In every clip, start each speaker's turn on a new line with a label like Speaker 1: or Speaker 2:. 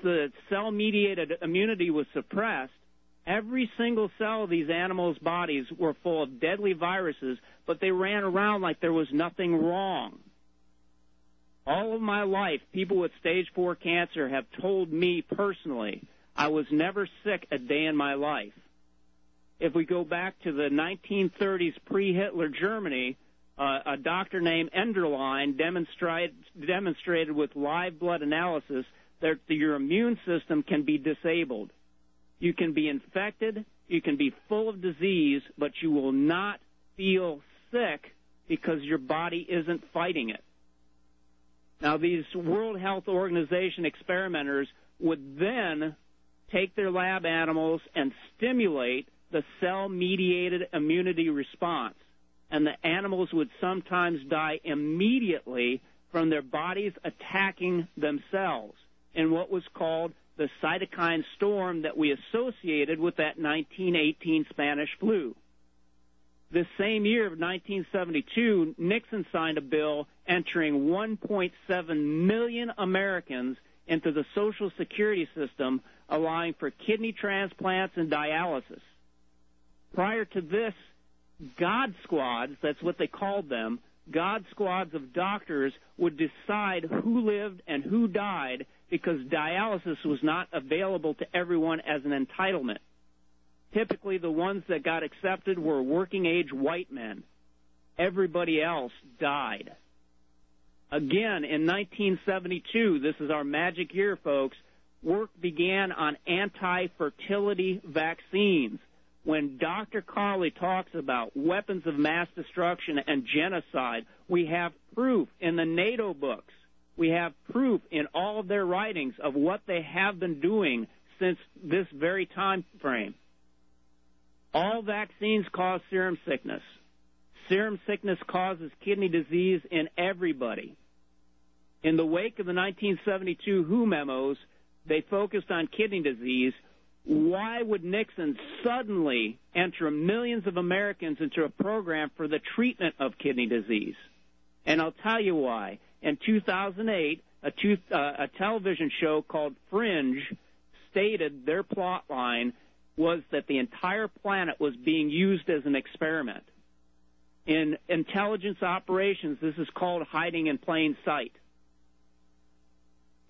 Speaker 1: the cell-mediated immunity was suppressed, every single cell of these animals' bodies were full of deadly viruses, but they ran around like there was nothing wrong. All of my life, people with stage 4 cancer have told me personally, I was never sick a day in my life. If we go back to the 1930s pre-Hitler Germany, a doctor named Enderlein demonstrated with live blood analysis that your immune system can be disabled. You can be infected, you can be full of disease, but you will not feel sick because your body isn't fighting it. Now, these World Health Organization experimenters would then take their lab animals and stimulate the cell-mediated immunity response, and the animals would sometimes die immediately from their bodies attacking themselves in what was called the cytokine storm that we associated with that 1918 Spanish flu. This same year of 1972, Nixon signed a bill entering 1.7 million Americans into the Social Security system, allowing for kidney transplants and dialysis. Prior to this, God squads, that's what they called them, God squads of doctors would decide who lived and who died because dialysis was not available to everyone as an entitlement. Typically, the ones that got accepted were working-age white men. Everybody else died. Again, in 1972, this is our magic year, folks, work began on anti-fertility vaccines. When Dr. Carley talks about weapons of mass destruction and genocide, we have proof in the NATO books. We have proof in all of their writings of what they have been doing since this very time frame. All vaccines cause serum sickness. Serum sickness causes kidney disease in everybody. In the wake of the 1972 WHO memos, they focused on kidney disease. Why would Nixon suddenly enter millions of Americans into a program for the treatment of kidney disease? And I'll tell you why. In 2008, a television show called Fringe stated their plot line was that the entire planet was being used as an experiment. In intelligence operations, this is called hiding in plain sight.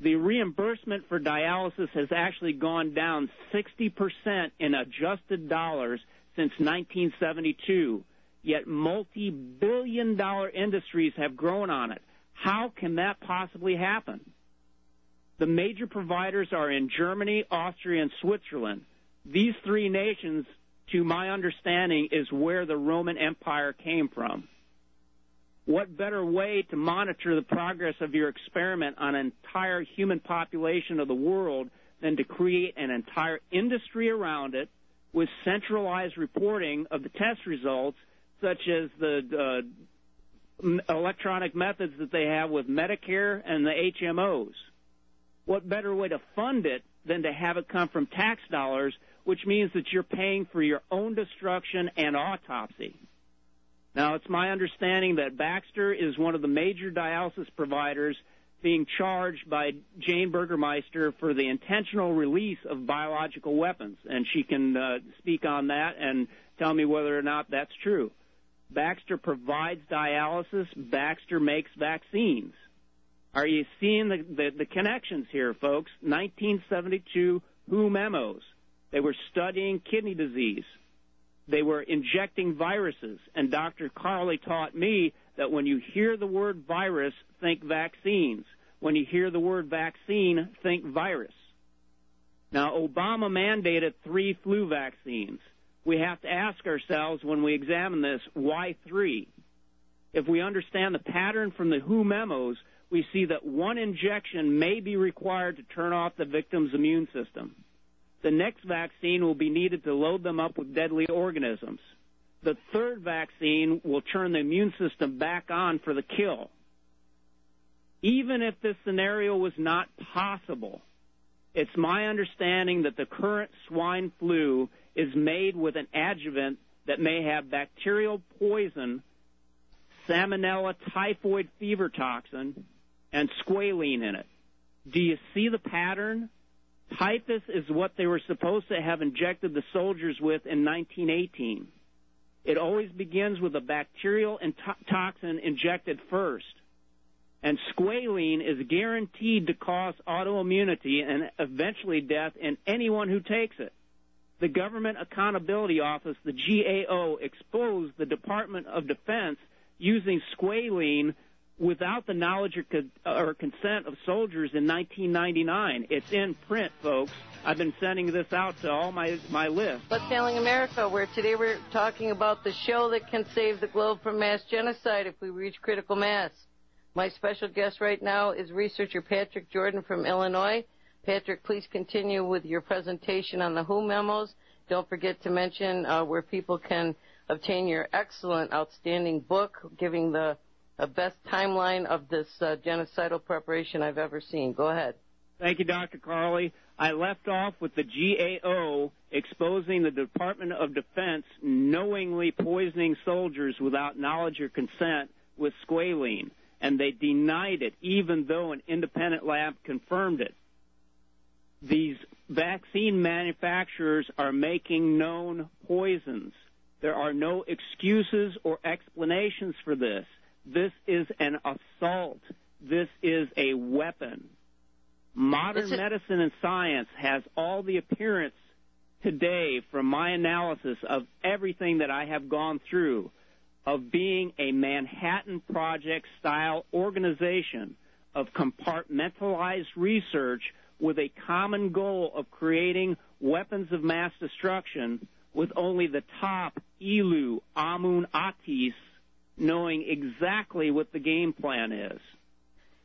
Speaker 1: The reimbursement for dialysis has actually gone down 60% in adjusted dollars since 1972, yet multi-billion-dollar industries have grown on it. How can that possibly happen? The major providers are in Germany, Austria, and Switzerland. These three nations, to my understanding, is where the Roman Empire came from. What better way to monitor the progress of your experiment on an entire human population of the world than to create an entire industry around it with centralized reporting of the test results, such as the electronic methods that they have with Medicare and the HMOs? What better way to fund it than to have it come from tax dollars, which means that you're paying for your own destruction and autopsy? Now, it's my understanding that Baxter is one of the major dialysis providers being charged by Jane Burgermeister for the intentional release of biological weapons, and she can speak on that and tell me whether or not that's true. Baxter provides dialysis. Baxter makes vaccines. Are you seeing the connections here, folks? 1972 WHO memos. They were studying kidney disease. They were injecting viruses, and Dr. Carley taught me that when you hear the word virus, think vaccines. When you hear the word vaccine, think virus. Now, Obama mandated 3 flu vaccines. We have to ask ourselves when we examine this, why 3? If we understand the pattern from the WHO memos, we see that 1 injection may be required to turn off the victim's immune system. The next vaccine will be needed to load them up with deadly organisms. The 3rd vaccine will turn the immune system back on for the kill. Even if this scenario was not possible, it's my understanding that the current swine flu is made with an adjuvant that may have bacterial poison, salmonella typhoid fever toxin, and squalene in it. Do you see the pattern? Typhus is what they were supposed to have injected the soldiers with in 1918. It always begins with a bacterial toxin injected first. And squalene is guaranteed to cause autoimmunity and eventually death in anyone who takes it. The Government Accountability Office, the GAO, exposed the Department of Defense using squalene without the knowledge or consent of soldiers in 1999. It's in print, folks. I've been sending this out to all my list.
Speaker 2: But Failing America, where today we're talking about the show that can save the globe from mass genocide if we reach critical mass. My special guest right now is researcher Patrick Jordan from Illinois. Patrick, please continue with your presentation on the WHO memos. Don't forget to mention where people can obtain your excellent, outstanding book, giving the best timeline of this genocidal preparation I've ever seen. Go ahead.
Speaker 1: Thank you, Dr. Carley. I left off with the GAO exposing the Department of Defense knowingly poisoning soldiers without knowledge or consent with squalene, and they denied it even though an independent lab confirmed it. These vaccine manufacturers are making known poisons. There are no excuses or explanations for this. This is an assault. This is a weapon. Modern medicine and science has all the appearance today, from my analysis of everything that I have gone through, of being a Manhattan Project-style organization of compartmentalized research with a common goal of creating weapons of mass destruction, with only the top Elu Amun Atis knowing exactly what the game plan is.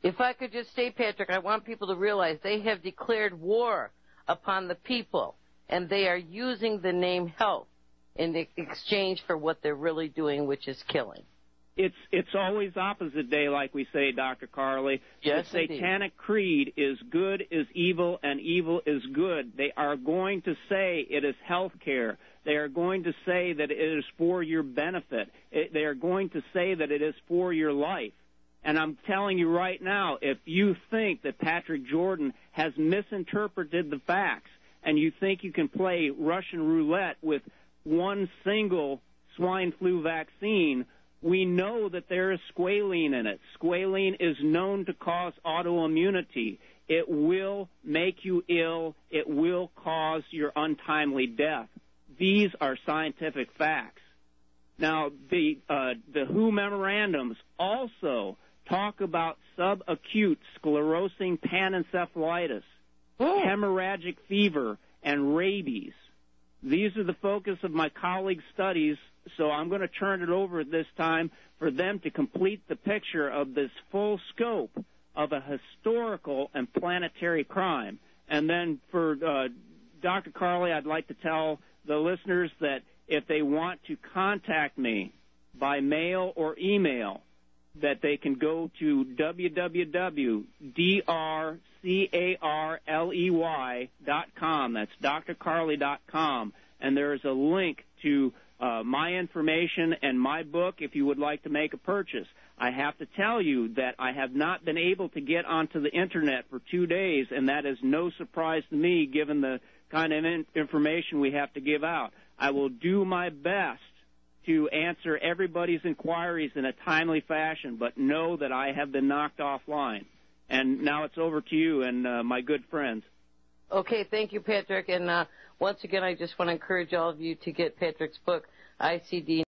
Speaker 2: If I could just say, Patrick, I want people to realize they have declared war upon the people, and they are using the name health in exchange for what they're really doing, which is killing.
Speaker 1: It's always opposite day, like we say, Dr. Carley.
Speaker 2: Yes,
Speaker 1: the Satanic Creed is good is evil and evil is good. They are going to say it is health care. They are going to say that it is for your benefit. They are going to say that it is for your life. And I'm telling you right now, if you think that Patrick Jordan has misinterpreted the facts and you think you can play Russian roulette with one single swine flu vaccine, we know that there is squalene in it. Squalene is known to cause autoimmunity. It will make you ill. It will cause your untimely death. These are scientific facts. Now, the WHO memorandums also talk about subacute sclerosing panencephalitis, hemorrhagic fever, and rabies. These are the focus of my colleagues' studies, so I'm going to turn it over at this time for them to complete the picture of this full scope of a historical and planetary crime. And then for Dr. Carley, I'd like to tell the listeners that if they want to contact me by mail or email, that they can go to www.drcarley.com. That's drcarley.com. And there is a link to my information and my book if you would like to make a purchase. I have to tell you that I have not been able to get onto the Internet for 2 days, and that is no surprise to me given the kind of information we have to give out. I will do my best to answer everybody's inquiries in a timely fashion, but know that I have been knocked offline. And now it's over to you and my good friends.
Speaker 2: Okay, thank you, Patrick. And once again, I just want to encourage all of you to get Patrick's book, ICD